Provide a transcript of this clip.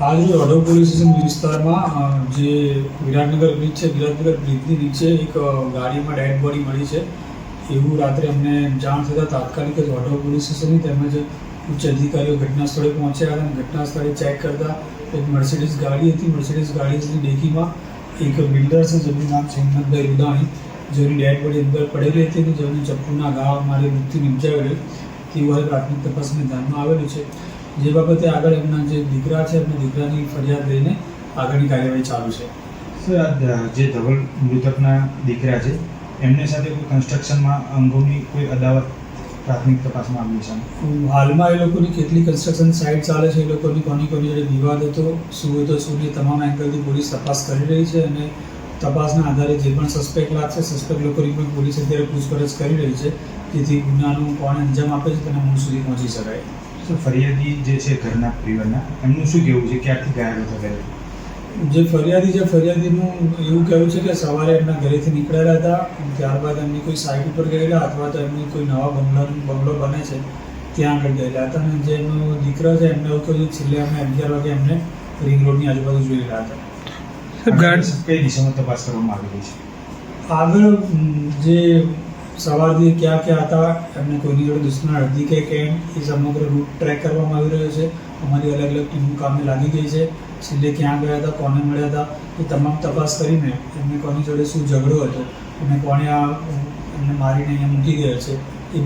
आज Vadodara police station વિસ્તારમાં જે વિરાટનગર બ્રિજ છે, વિરાટનગર બ્રિજની નીચે એક ગાડીમાં ડેડ બોડી મળી છે એવું રાત્રે અમને જાણ થતાં તાત્કાલિક જ વડોદરા પોલીસ સ્ટેશનની તેમજ ઉચ્ચ અધિકારીઓ ઘટના સ્થળે પહોંચ્યા હતા અને ઘટના સ્થળે ચેક કરતા એક મર્સિડીઝ ગાડી હતી. મર્સિડીઝ ગાડીની ડેકીમાં એક બિલ્ડર છે જેમનું નામ છે હિંમતભાઈ રૂદાણી, જેની ડેડ બોડી અંદર પડેલી હતી અને જેમને ચપ્પુના ઘા મારી મૃત્યુ નિપજાવેલી તેવું હવે પ્રાથમિક તપાસમાં ધ્યાનમાં આવેલું છે. જે બાબતે આગળ એમના જે દીકરા છે એમના દીકરાની ફરિયાદ લઈને આગળની કાર્યવાહી ચાલુ છે. સર, જે ધવલ મૃતકના દીકરા છે એમની સાથે કોઈ કન્સ્ટ્રક્શનમાં અંગોની કોઈ અદાવત પ્રાથમિક તપાસમાં આવી છે? હાલમાં એ લોકોની કેટલી કન્સ્ટ્રક્શન સાઇટ ચાલે છે, એ લોકોની કોની જોડે વિવાદ હતો, શું હતો શું નહીં, તમામ એંગલથી પોલીસ તપાસ કરી રહી છે અને તપાસના આધારે જે પણ સસ્પેક્ટ લાગશે સસ્પેક્ટ લોકોની પણ પોલીસ અત્યારે પૂછપરછ કરી રહી છે જેથી ગુનાનું કોણ અંજામ આપે છે તેના મૂળ સુધી પહોંચી શકાય. સર, ફરિયાદી જે છે ઘરના પરિવારના એમનું શું કહેવું છે, ક્યારથી ગાયબ થયેલા? જે ફરિયાદીનું એવું કહેવું છે કે સવારે એમના ઘરેથી નીકળેલા હતા, ત્યારબાદ એમની કોઈ સાઇટ ઉપર ગયેલા અથવા તો એમની કોઈ નવા બંગલો બને છે ત્યાં આગળ ગયેલા હતા અને જે એમનો દીકરો છે એમને એવું કહ્યું છેલ્લે અમે 11 વાગે એમને રિંગ રોડની આજુબાજુ જોઈ રહ્યા હતા. કઈ દિશામાં તપાસ કરવામાં આવી રહી છે? આગળ જે સવારથી ક્યાં હતા, એમને કોઈની જોડે દુશ્મન હતી કે કેમ એ સમગ્ર રૂટ ટ્રેક કરવામાં આવી રહ્યો છે. અમારી અલગ અલગ ટીમો કામે લાગી ગઈ છે. છેલ્લે ક્યાં ગયા હતા, કોને મળ્યા હતા એ તમામ તપાસ કરીને એમને કોની જોડે શું ઝઘડો હતો અને કોણે એમને મારીને અહીંયા મૂકી ગયો છે